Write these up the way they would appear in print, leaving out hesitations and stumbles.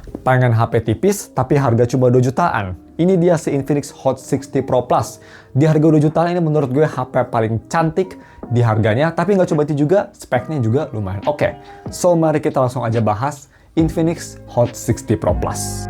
Pengen HP tipis tapi harga cuma 2 jutaan? Ini dia si Infinix Hot 60 Pro Plus. Di harga 2 jutaan ini menurut gue HP paling cantik di harganya, tapi nggak coba itu juga, speknya juga lumayan oke. So mari kita langsung aja bahas Infinix Hot 60 Pro Plus.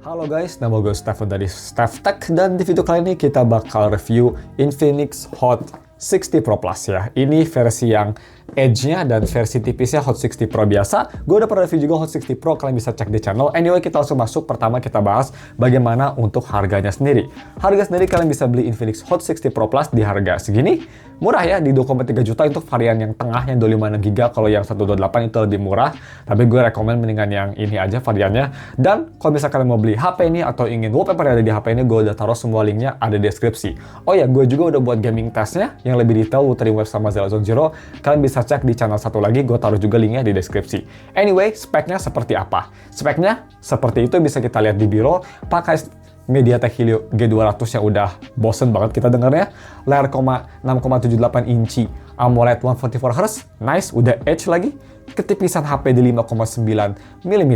Halo guys, nama gue Stefan dari StefTech, dan di video kali ini kita bakal review Infinix Hot 60 Pro Plus ya. Ini versi yang Edge-nya dan versi tipisnya Hot 60 Pro biasa. Gue udah pernah review juga Hot 60 Pro, kalian bisa cek di channel. Anyway, kita langsung masuk. Pertama kita bahas bagaimana untuk harganya sendiri. Harga sendiri kalian bisa beli Infinix Hot 60 Pro Plus di harga segini. Murah ya, di 2,3 juta untuk varian yang tengah yang 256GB. Kalau yang 128 itu lebih murah. Tapi gue rekomen mendingan yang ini aja variannya. Dan kalau misalnya kalian mau beli HP ini atau ingin wallpaper yang ada di HP ini, gue udah taruh semua linknya ada di deskripsi. Oh ya, gue juga udah buat gaming testnya yang lebih detail Wuthering Waves sama Zone Zero. Kalian bisa cek di channel satu lagi, gue taruh juga linknya di deskripsi. Anyway, speknya seperti apa? Speknya seperti itu, bisa kita lihat di biro. Pakai MediaTek Helio G200 yang udah bosen banget kita dengarnya. Layar 6,78 inci AMOLED 144Hz, nice, udah Edge lagi. Ketipisan HP di 5,9 mm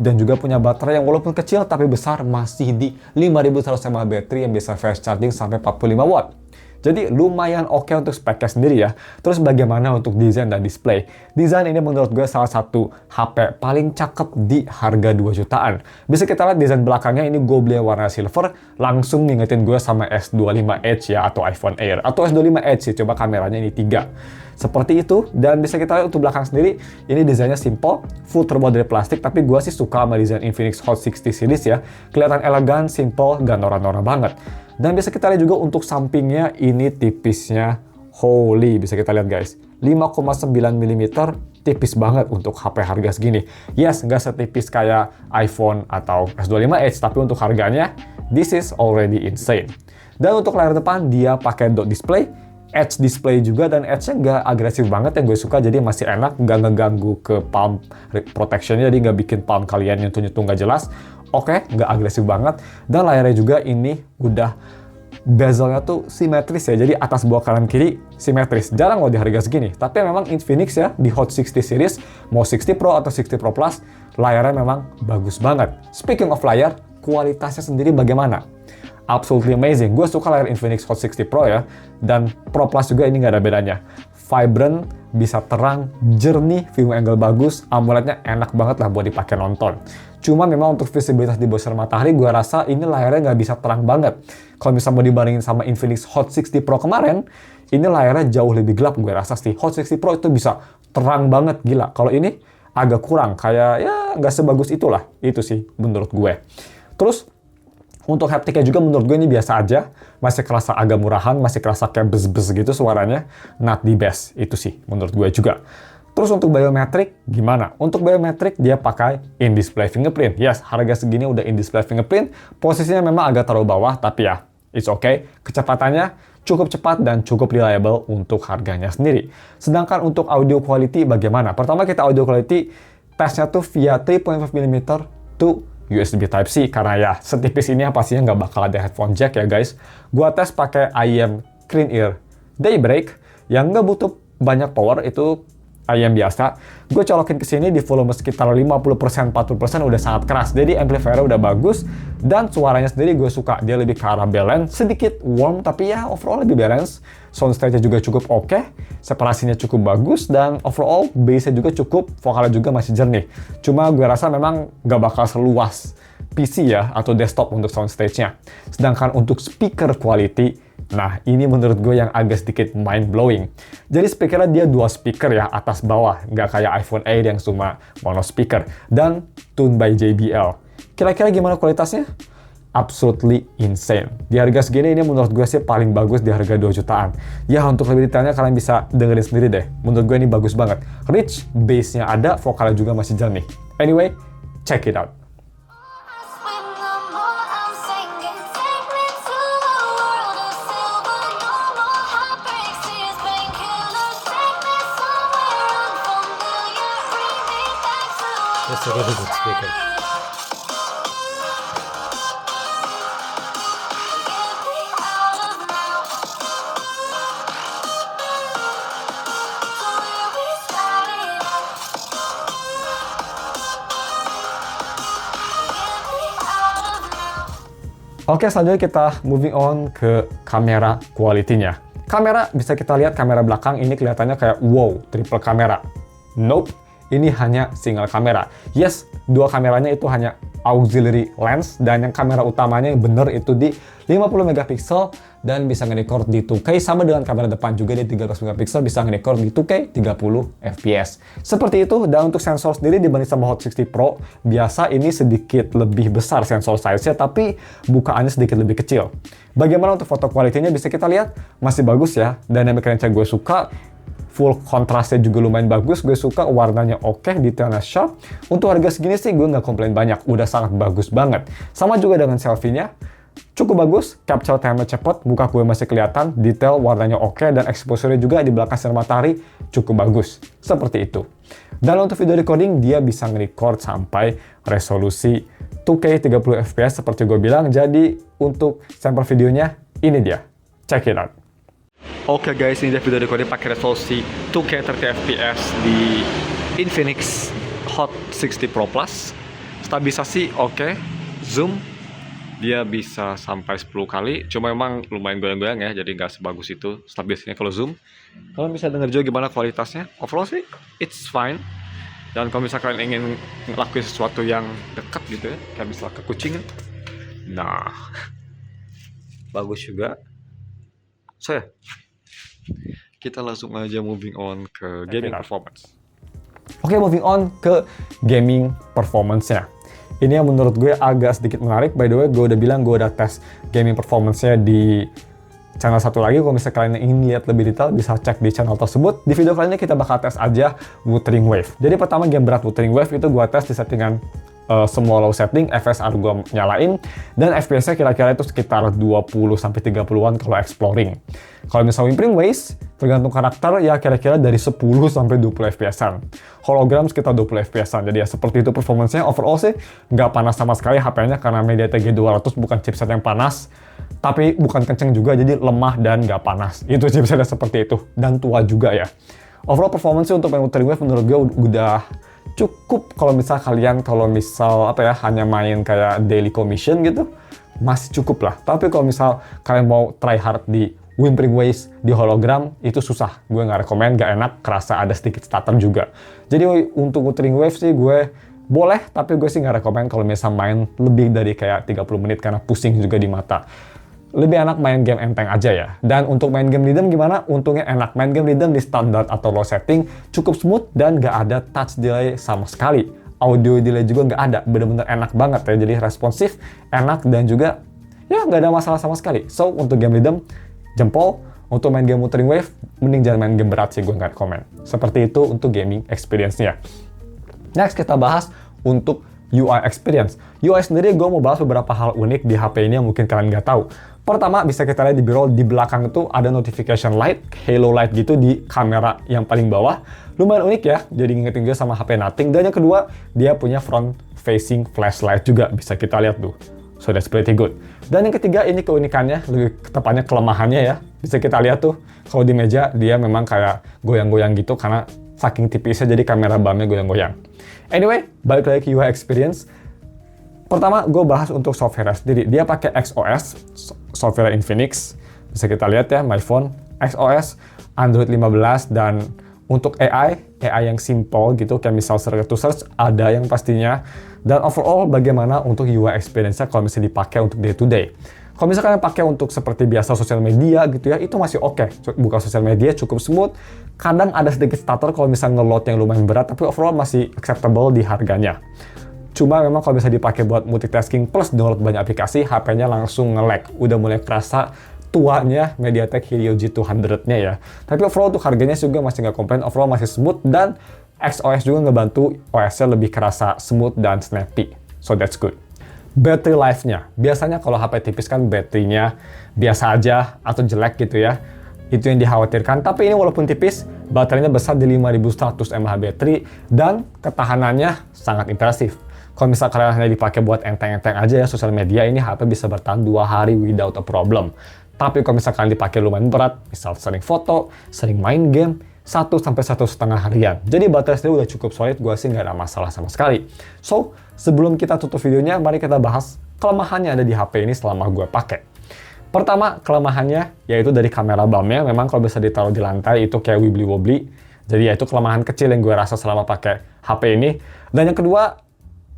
dan juga punya baterai yang walaupun kecil tapi besar, masih di 5100 mAh baterai yang bisa fast charging sampai 45 watt. Jadi lumayan oke untuk speknya sendiri ya. Terus bagaimana untuk desain dan display? Desain ini menurut gue salah satu HP paling cakep di harga 2 jutaan. Bisa kita lihat desain belakangnya, ini gue beli warna silver, langsung ngingetin gue sama S25 Edge ya, atau iPhone Air. Atau S25 Edge sih, coba kameranya ini 3. Seperti itu, dan bisa kita lihat untuk belakang sendiri, ini desainnya simple, full terbuat dari plastik, tapi gue sih suka sama desain Infinix Hot 60 series ya. Kelihatan elegan, simple, gak norak-norak banget. Dan bisa kita lihat juga untuk sampingnya, ini tipisnya, holy, bisa kita lihat guys, 5,9 mm, tipis banget untuk HP harga segini. Yes, nggak setipis kayak iPhone atau S25 Edge, tapi untuk harganya, this is already insane. Dan untuk layar depan, dia pakai dot display, Edge display juga, dan Edge-nya nggak agresif banget yang gue suka, jadi masih enak, nggak ngeganggu ke palm protection-nya, jadi nggak bikin palm kalian nyentuh-nyentuh nggak jelas. Oke, nggak agresif banget. Dan layarnya juga ini udah bezelnya tuh simetris ya, jadi atas bawah kanan kiri simetris. Jarang loh di harga segini, tapi memang Infinix ya di Hot 60 series, mau 60 Pro atau 60 Pro Plus, layarnya memang bagus banget. Speaking of layar, kualitasnya sendiri bagaimana? Absolutely amazing. Gue suka layar Infinix Hot 60 Pro ya, dan Pro Plus juga ini nggak ada bedanya. Vibrant, bisa terang, jernih, view angle bagus, AMOLED-nya enak banget lah buat dipakai nonton. Cuma memang untuk visibilitas di bawah sinar matahari, gue rasa ini layarnya nggak bisa terang banget. Kalau misalnya mau dibandingin sama Infinix Hot 60 Pro kemarin, ini layarnya jauh lebih gelap gue rasa sih. Hot 60 Pro itu bisa terang banget, gila. Kalau ini agak kurang, kayak ya nggak sebagus itulah. Itu sih menurut gue. Terus, untuk haptiknya juga menurut gue ini biasa aja. Masih kerasa agak murahan, masih kerasa kayak bes-bes gitu suaranya. Not the best, itu sih menurut gue juga. Terus untuk biometrik, gimana? Untuk biometrik, dia pakai in-display fingerprint. Yes, harga segini udah in-display fingerprint. Posisinya memang agak taruh bawah, tapi ya, it's okay. Kecepatannya cukup cepat dan cukup reliable untuk harganya sendiri. Sedangkan untuk audio quality bagaimana? Pertama kita audio quality, tesnya tuh via 3.5 mm to USB Type-C, karena ya setipis ini pastinya nggak bakal ada headphone jack ya guys. Gua tes pakai IEM Clean Ear Daybreak yang nggak butuh banyak power, itu IEM biasa. Gue colokin ke sini di volume sekitar 50%, 40% udah sangat keras. Jadi amplifiernya udah bagus dan suaranya sendiri gue suka. Dia lebih ke arah balance, sedikit warm tapi ya overall lebih balance. Soundstage-nya juga cukup oke, separasinya cukup bagus, dan overall bass-nya juga cukup, vokalnya juga masih jernih. Cuma gue rasa memang gak bakal seluas PC ya atau desktop untuk soundstage-nya. Sedangkan untuk speaker quality, nah ini menurut gue yang agak sedikit mind blowing. Jadi speakernya dia dua speaker ya, atas bawah, nggak kayak iPhone Air yang cuma mono speaker, dan tuned by JBL. Kira-kira gimana kualitasnya? Absolutely insane. Di harga segini ini menurut gue sih paling bagus di harga 2 jutaan. Ya untuk lebih detailnya kalian bisa dengerin sendiri deh. Menurut gue ini bagus banget. Rich, bass-nya ada, vokalnya juga masih jernih. Anyway, check it out. That's a really good speaker. Oke, selanjutnya kita moving on ke kamera quality-nya. Kamera, bisa kita lihat kamera belakang ini kelihatannya kayak wow, triple kamera. Nope, ini hanya single kamera. Yes, dua kameranya itu hanya auxiliary lens, dan yang kamera utamanya yang bener itu di 50 megapiksel dan bisa nge-record di 2K, sama dengan kamera depan juga di 13 megapiksel bisa nge-record di 2K 30 fps. Seperti itu. Dan untuk sensor sendiri dibanding sama Hot 60 Pro, biasa ini sedikit lebih besar sensor size-nya, tapi bukaannya sedikit lebih kecil. Bagaimana untuk foto quality-nya, bisa kita lihat masih bagus ya. Dynamic range-nya gue suka. Full kontrasnya juga lumayan bagus, gue suka warnanya oke, detailnya sharp. Untuk harga segini sih gue nggak komplain banyak, udah sangat bagus banget. Sama juga dengan selfie-nya, cukup bagus, capture time-nya cepet, muka gue masih kelihatan, detail warnanya oke, dan exposure-nya juga di belakang sinar matahari cukup bagus. Seperti itu. Dan untuk video recording, dia bisa nge-record sampai resolusi 2K 30 fps seperti gue bilang. Jadi untuk sampel videonya, ini dia. Check it out. Oke guys, ini dia video recording pakai resolusi 2K 30 fps di Infinix Hot 60 Pro Plus. Stabilisasi oke, zoom dia bisa sampai 10 kali, cuma memang lumayan goyang-goyang ya, jadi nggak sebagus itu stabilisasinya kalau zoom. Kalian bisa dengar juga gimana kualitasnya. Overall sih, it's fine. Dan kalau misalkan kalian ingin ngelakuin sesuatu yang dekat gitu ya, kayak misalnya ke kucing, nah, bagus juga. So ya, kita langsung aja moving on ke gaming performance. Oke, moving on ke gaming performance-nya. Ini yang menurut gue agak sedikit menarik. By the way, gue udah bilang gue udah tes gaming performance-nya di channel satu lagi. Kalau misalnya kalian ingin lihat lebih detail, bisa cek di channel tersebut. Di video kali ini kita bakal tes aja Wuthering Wave. Jadi pertama game berat Wuthering Wave itu gue tes di settingan semua low setting, FSR gue nyalain, dan FPS-nya kira-kira itu sekitar 20-30-an kalau exploring. Kalau misalnya Whimpering Waves, tergantung karakter, ya kira-kira dari 10-20 FPS-an. Hologram sekitar 20 FPS-an, jadi ya seperti itu performance-nya. Overall sih, nggak panas sama sekali HP-nya karena MediaTek G200 bukan chipset yang panas, tapi bukan kenceng juga, jadi lemah dan nggak panas. Itu chipsetnya seperti itu, dan tua juga ya. Overall performance untuk main Wuthering Wave menurut gue udah cukup. Kalau misal apa ya, hanya main kayak daily commission gitu, masih cukup lah. Tapi kalau misal kalian mau try hard di Whimpering Waves di hologram, itu susah. Gue nggak rekomen, nggak enak, kerasa ada sedikit stutter juga. Jadi untuk Wuthering Waves sih gue boleh, tapi gue sih nggak rekomen kalau misal main lebih dari kayak 30 menit karena pusing juga di mata. Lebih enak main game enteng aja ya. Dan untuk main game rhythm gimana? Untungnya enak. Main game rhythm di standar atau low setting cukup smooth dan nggak ada touch delay sama sekali. Audio delay juga nggak ada. Bener-bener enak banget ya. Jadi responsif, enak, dan juga ya nggak ada masalah sama sekali. So untuk game rhythm, jempol. Untuk main game Wuthering Wave, mending jangan main game berat sih, gue nggak komen. Seperti itu untuk gaming experience-nya. Next kita bahas untuk UI experience. UI sendiri gue mau bahas beberapa hal unik di HP ini yang mungkin kalian nggak tahu. Pertama, bisa kita lihat di B-roll di belakang itu ada notification light, halo light gitu di kamera yang paling bawah. Lumayan unik ya, jadi ngingetin gue sama HP Nothing. Dan yang kedua, dia punya front facing flashlight juga, bisa kita lihat tuh. So that's pretty good. Dan yang ketiga, ini keunikannya, lebih tepatnya kelemahannya ya. Bisa kita lihat tuh, kalau di meja dia memang kayak goyang-goyang gitu karena saking tipisnya, jadi kamera bump-nya goyang-goyang. Anyway, balik lagi ke UI experience. Pertama, gue bahas untuk software sendiri. Dia pakai XOS, software Infinix. Bisa kita lihat ya, my phone, XOS, Android 15, dan untuk AI yang simple gitu, kayak misal search to search, ada yang pastinya. Dan overall, bagaimana untuk UI experience-nya kalau misalnya dipakai untuk day to day. Kalau misalkan pakai untuk seperti biasa sosial media gitu ya, itu masih oke. Buka sosial media cukup smooth. Kadang ada sedikit stutter kalau misalnya nge-load yang lumayan berat, tapi overall masih acceptable di harganya. Cuma memang kalau bisa dipakai buat multitasking plus download banyak aplikasi, HP-nya langsung nge-lag. Udah mulai kerasa tuanya MediaTek Helio G200-nya ya. Tapi overall untuk harganya juga masih nggak komplain, overall masih smooth, dan XOS juga ngebantu OS-nya lebih kerasa smooth dan snappy. So that's good. Battery life-nya. Biasanya kalau HP tipis kan baterainya biasa aja atau jelek gitu ya. Itu yang dikhawatirkan. Tapi ini walaupun tipis, baterainya besar di 5100 mAh baterai dan ketahanannya sangat impresif. Kalau misal kalian hanya dipakai buat enteng-enteng aja ya sosial media, ini HP bisa bertahan 2 hari without a problem. Tapi kalau misalkan dipakai lumayan berat, misal sering foto, sering main game, 1-1,5 harian. Jadi baterai sendiri udah cukup solid, gue sih nggak ada masalah sama sekali. So, sebelum kita tutup videonya, mari kita bahas kelemahannya ada di HP ini selama gue pakai. Pertama, kelemahannya yaitu dari kamera bump-nya. Memang kalau bisa ditaruh di lantai itu kayak wibbly-wobbly. Jadi ya itu kelemahan kecil yang gue rasa selama pakai HP ini. Dan yang kedua,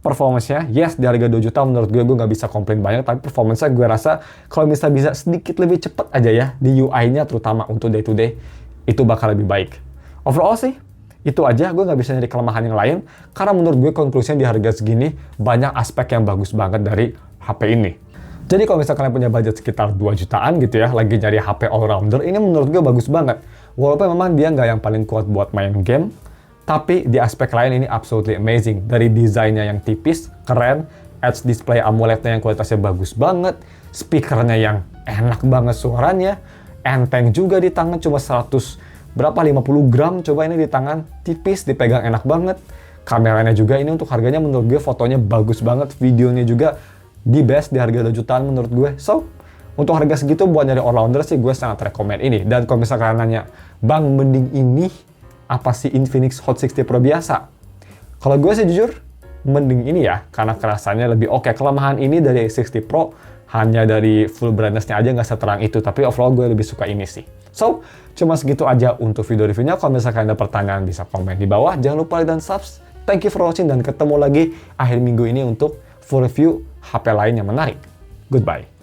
performance-nya. Yes, di harga 2 juta menurut gue nggak bisa komplain banyak, tapi performance-nya gue rasa kalau bisa sedikit lebih cepat aja ya di UI-nya, terutama untuk day to day, itu bakal lebih baik. Overall sih, itu aja. Gue nggak bisa nyari kelemahan yang lain, karena menurut gue konklusinya di harga segini, banyak aspek yang bagus banget dari HP ini. Jadi kalau misalnya kalian punya budget sekitar 2 jutaan gitu ya, lagi nyari HP all-rounder, ini menurut gue bagus banget. Walaupun memang dia nggak yang paling kuat buat main game, tapi di aspek lain ini absolutely amazing. Dari desainnya yang tipis, keren, Edge display AMOLED-nya yang kualitasnya bagus banget, speakernya yang enak banget suaranya, enteng juga di tangan, cuma 50 gram, coba ini di tangan, tipis, dipegang enak banget. Kameranya juga ini untuk harganya menurut gue fotonya bagus banget, videonya juga di best di harga 2 jutaan menurut gue. So, untuk harga segitu buat nyari all-rounder sih gue sangat rekomend ini. Dan kalau misalnya kalian nanya, Bang, mending ini apa sih Infinix Hot 60 Pro biasa? Kalau gue sih jujur, mending ini ya, karena kerasannya lebih oke. Kelemahan ini dari 60 Pro hanya dari full brightness-nya aja nggak seterang itu, tapi overall gue lebih suka ini sih. So, cuma segitu aja untuk video reviewnya. Kalau misalkan ada pertanyaan bisa komen di bawah. Jangan lupa like dan subs. Thank you for watching dan ketemu lagi akhir minggu ini untuk full review HP lain yang menarik. Goodbye.